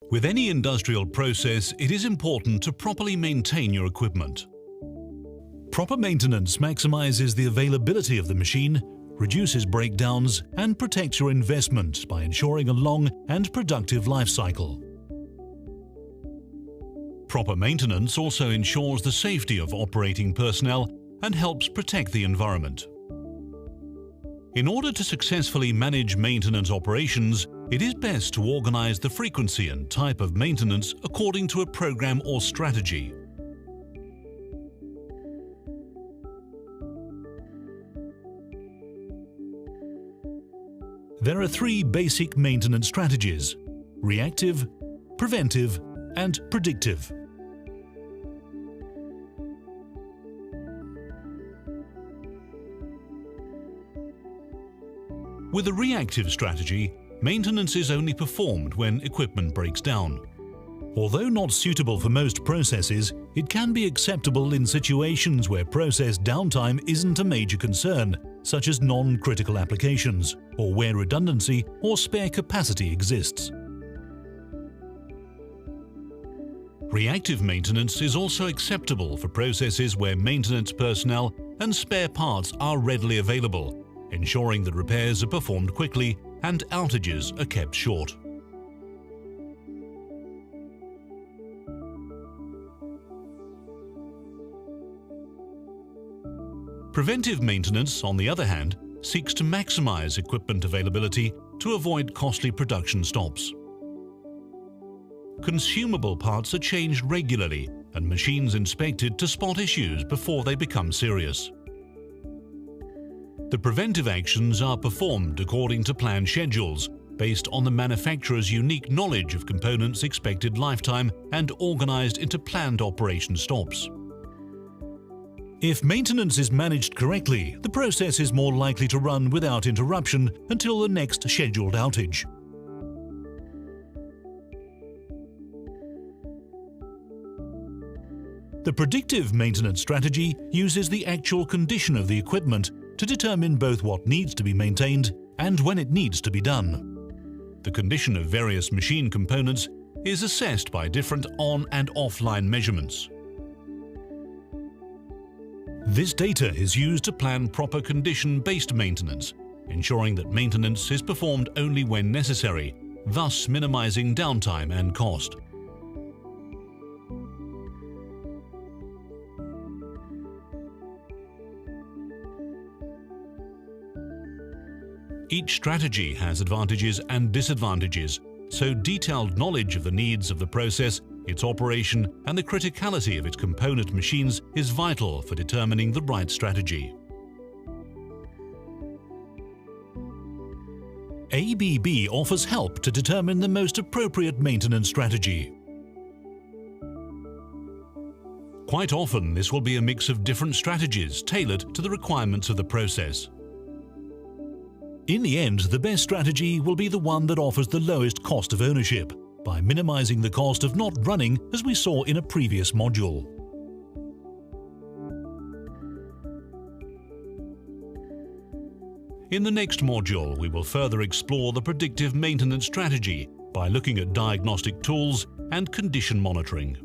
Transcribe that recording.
With any industrial process, it is important to properly maintain your equipment. Proper maintenance maximizes the availability of the machine, reduces breakdowns, and protects your investment by ensuring a long and productive life cycle. Proper maintenance also ensures the safety of operating personnel and helps protect the environment. In order to successfully manage maintenance operations, it is best to organize the frequency and type of maintenance according to a program or strategy. There are three basic maintenance strategies: reactive, preventive, and predictive. With a reactive strategy, maintenance is only performed when equipment breaks down. Although not suitable for most processes, it can be acceptable in situations where process downtime isn't a major concern, such as non-critical applications, or where redundancy or spare capacity exists. Reactive maintenance is also acceptable for processes where maintenance personnel and spare parts are readily available, ensuring that repairs are performed quickly and outages are kept short. Preventive maintenance, on the other hand, seeks to maximize equipment availability to avoid costly production stops. Consumable parts are changed regularly and machines inspected to spot issues before they become serious. The preventive actions are performed according to planned schedules, based on the manufacturer's unique knowledge of components' expected lifetime and organized into planned operation stops. If maintenance is managed correctly, the process is more likely to run without interruption until the next scheduled outage. The predictive maintenance strategy uses the actual condition of the equipment to determine both what needs to be maintained and when it needs to be done. The condition of various machine components is assessed by different on- and offline measurements. This data is used to plan proper condition-based maintenance, ensuring that maintenance is performed only when necessary, thus minimizing downtime and cost. Each strategy has advantages and disadvantages, so detailed knowledge of the needs of the process, its operation, and the criticality of its component machines is vital for determining the right strategy. ABB offers help to determine the most appropriate maintenance strategy. Quite often, this will be a mix of different strategies tailored to the requirements of the process. In the end, the best strategy will be the one that offers the lowest cost of ownership, by minimizing the cost of not running, as we saw in a previous module. In the next module, we will further explore the predictive maintenance strategy by looking at diagnostic tools and condition monitoring.